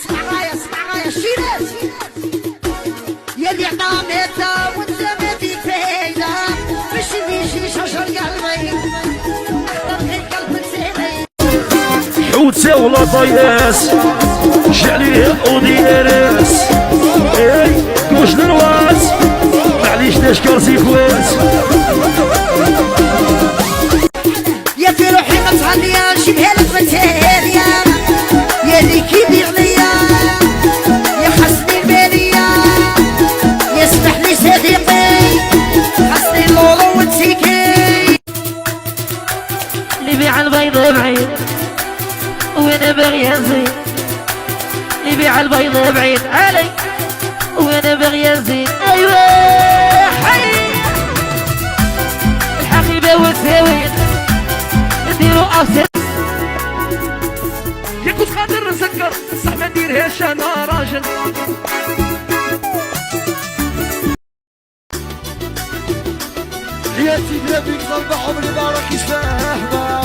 اسمع غاية الشيرات يلي عطانيتها وانت ما في فايدة مش بيجي شجر قلبي اختار غير قلبك سيدي حوتة ولا طياس شعليه وديارس اي كوش نرواس معليش نشكر سيكواس يا في روحي ما تهنياش بهالك متهانية يا لي كيبيع ليا يا حسني المالية يسمح لي صديقي حسني اللولو وانتيكي اللي بيع البيض بعيد وانا باغي ازيد اللي بيع البيض بعيد علي وانا باغي ازيد ايوه حي الحقيبه والثوين نديرو افسد يا كنت قادر نسكر صح ما نديرهاش انا راجل يا سيدي بيك صربع عمري ما راك يفهمها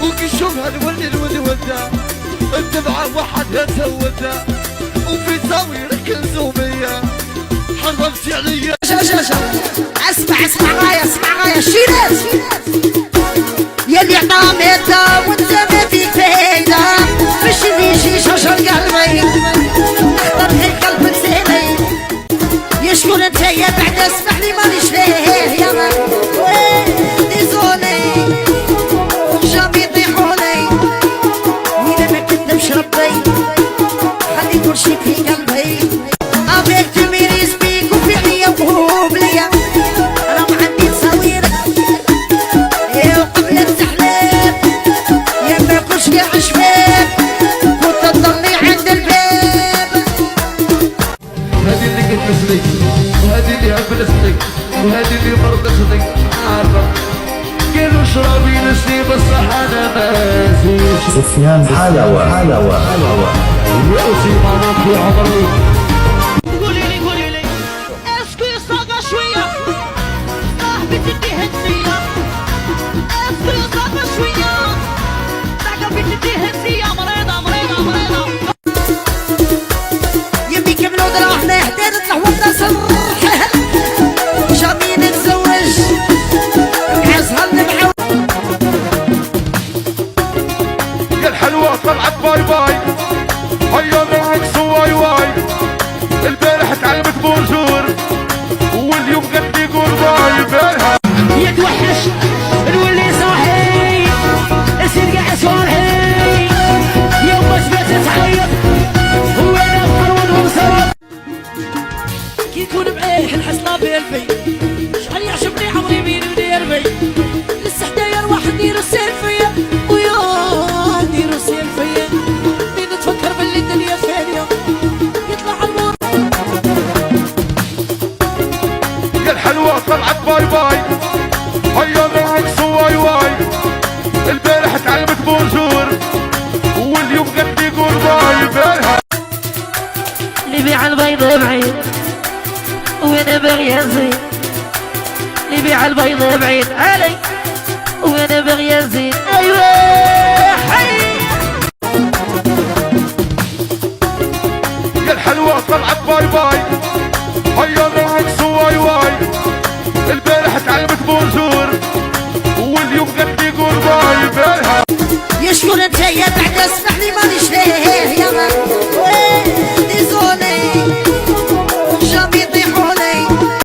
وكي نشوفها نولي الودودة الدمعة وحدها تهودة وفي تصاويرك كنزومية حرمتي عليا اسمع غاية الشيرات يلي عطانيتها وانت ما فيك فايدة مش بيجي شجر قلبي اختار غير قلبك سيدي يا شكون انت يا بعد اسمح لي مانيش ليه يا ما ديزولي جامي يطيحوني وانا ما كذبش ربي خلي كل شي في قلبي افيك تميريز بيك وفي عيا وهوب ليا راه ما عندي تصاوير يا قبل التحليل يا ما كلش قاع شباب كنت تضلي عند الباب هذه اللي كتمثلك وهذه اللي عبلتك وهذه اللي مرضتك عارفة قالوا شرابي نسي بصح انا ما زيش سفيان حلاوة يوسي ما في عمري قولي لي اسكو يصاغى شويه صاحبي تدي هديه اسكو يصاغى شويه صاحبي تدي هديه مريضه يمي كملوا دراهنا حداد نطلع وبدا صرح جامي نتزوج عزها نبعو يا الحلوة طلعت باي باي هيا معك واي واي البارح تعلمت بونجور واليوم قد يقول باي بالها يتوحش نولي صاحي يصير قاع صالحي يوم ما سمعت تعيط وانا مقرون ومصاب كي يكون بعيه الحصله بيلفي شحال يعجبني عمري بين وديربي لسه حدايا الواحد نديرو السيلفيه ويا نديرو السيلفيه لين نتفكر باللي الدنيا فانيه يطلع النور يا الحلوة طلعت باي باي هيا معك واي واي البارح تعلمت بونجور واليوم قد يقول باي بالها اللي بيع البيض بعيد وانا باغي ازيد اللي بيع البيض بعيد علي وانا باغي ازيد ايوه حي يا الحلوة طلعت باي باي هيا معك واي واي البارح تعلمت بونجور واليوم قد يقول باي بالها يا شكون انت يا بعد اسمع